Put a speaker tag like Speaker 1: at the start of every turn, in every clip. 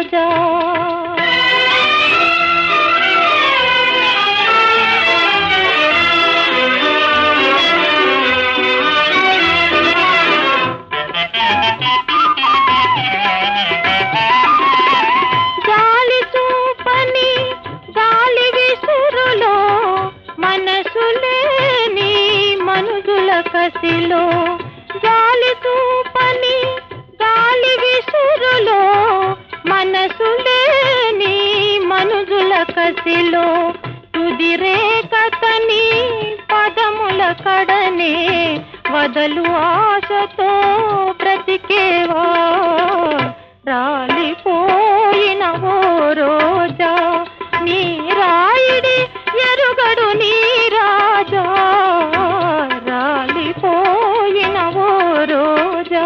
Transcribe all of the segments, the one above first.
Speaker 1: రోజా. కసిలో గాలి చూపని గాలి విసురులో మనసులేని మనుజుల కసిలో తుదిరేకతని పదముల కడనే వదలు ఆశతో బ్రతికేవా రాలిపోయిన ఓ రోజా నీ రాయిడి ఎరుగడు నీ రాజా రాలిపోయిన ఓ రోజా.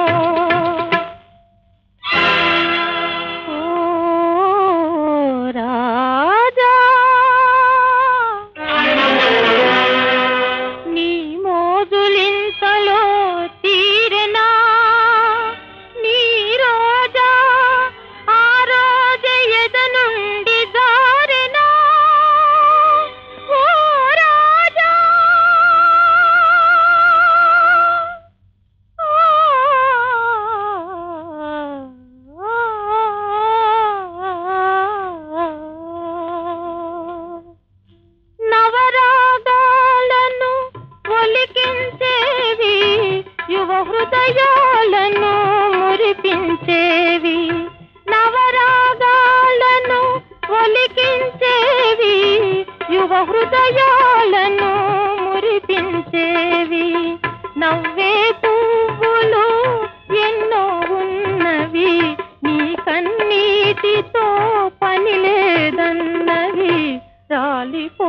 Speaker 1: ఓ రాజా నీ మోజులింతలో తీరెనా నీ రోజా ఆ రోజ ఎద నుండి జారెనా ఓ రాజా. నవరాగాలను ఒలికించేవి యువ హృదయాలను మురిపించేవి నవరాగాలను ఒలికించేవి యువ హృదయాలను మురిపించేవి నవ్వే పువ్వులు ఎన్నో ఉన్నవి నీ కన్నీటితో పని లేదన్నవి రాలిపో